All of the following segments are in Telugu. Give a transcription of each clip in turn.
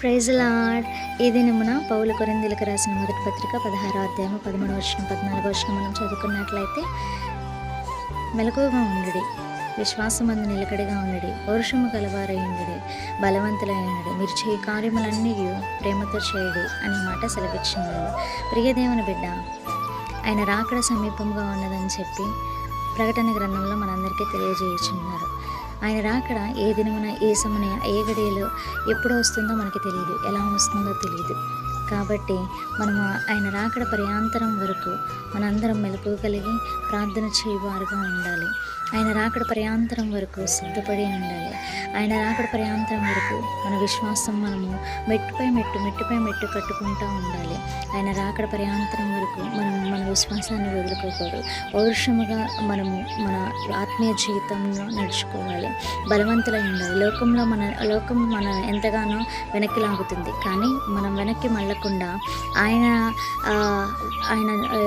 Praise lord. ఈ దినమున పౌలు కొరింథీయులకు రాసిన మొదటి పత్రిక 16వ అధ్యాయము 13వ వచనం 14వ వచనం మనం చదువుకున్నట్లయితే, మెలకువగా ఉండుడి, విశ్వాసమందు నిలకడగా ఉండుడి, పౌరుషము గలవారై ఉండుడి, బలవంతులై ఉండుడి, మీరు చేయి కార్యములన్నీ ప్రేమతో చేయడి అనే మాట సెలవిచ్చినారు. ప్రియ దేవుని బిడ్డ, ఆయన రాకడ సమీపంగా ఉన్నదని చెప్పి ప్రకటన గ్రంథంలో మనందరికీ తెలియజేయుచున్నారు. ఆయన రాకడ ఏ దినమున, ఏ సమయం, ఏ గడియలో ఎప్పుడు వస్తుందో మనకి తెలియదు, ఎలా వస్తుందో తెలియదు. కాబట్టి మనము ఆయన రాకడ పర్యాంతరం వరకు మనందరం మెలకువ కలిగి ప్రార్థన చేయవారుగా ఉండాలి. ఆయన రాకడ పర్యాంతరం వరకు సిద్ధపడి ఉండాలి. ఆయన రాకడ పర్యాంతరం వరకు మన విశ్వాసం మనము మెట్టుపై మెట్టు కట్టుకుంటూ ఉండాలి. ఆయన రాకడ పర్యాంతరం వరకు మనం మన విశ్వాసాన్ని వదులుకోకూడదు. పౌరుషముగా మనము మన ఆత్మీయ జీవితంలో నడుచుకోవాలి. బలవంతులై ఉండాలి. లోకం మన ఎంతగానో వెనక్కి లాగుతుంది, కానీ మనం వెనక్కి మళ్ళకుండా ఆయన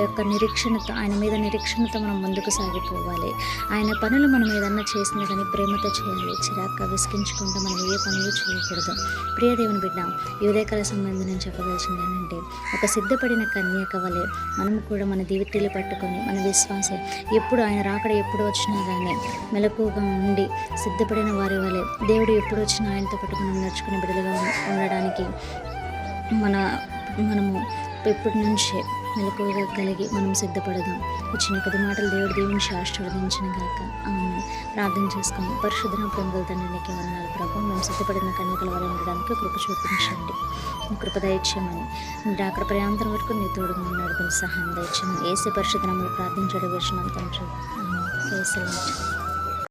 యొక్క నిరీక్షణతో, ఆయన మీద నిరీక్షణతో మనం ముందుకు సాగిపోవాలి. ఆయన పనులు మనం ఏదన్నా చేసింది కానీ ప్రేమతో చేయాలి. చిరాగ్గా విసిగించుకుంటూ మనం ఏ పనులు చేయకూడదు. ప్రియ దేవుని బిడ్డ, ఈ ఉదయకాల సంబంధం నేను చెప్పదలిచింది ఏంటంటే, ఒక సిద్ధపడిన కన్యక వలె మనం కూడా మన దివిటీలు పట్టుకొని మన విశ్వాసం ఎప్పుడు ఆయన రాకడ ఎప్పుడు వచ్చినా కానీ మెలకువగా ఉండి సిద్ధపడిన వారి వలె దేవుడు ఎప్పుడు వచ్చినా ఆయనతో పాటు మనం నడుచుకునే బిడ్డలుగా ఉండడానికి మనము ఇప్పటి నుంచే మెలకువగా కలిగి మనం సిద్ధపడదాం. ఇచ్చిన కొద్ది మాటలు దేవుడు దీవించి ఆశీర్వదించిన గాక. ప్రార్థన చేసుకుని, పరిశుద్ధ ప్రేమల తండ్రి నీకే వందనాలు ప్రభు. మేము సిద్ధపడిన కన్యకల వల్ల ఉండడానికి కృప చూపించండి, కృప దయచేయమని. మీరు అక్కడ ప్రయాంతరం వరకు నీ తోడుగా నడిపిన సహాయం దయచేయమని ఏసే పరిశుద్ధ నామములో ప్రార్థించడం విషయం తండ్రి.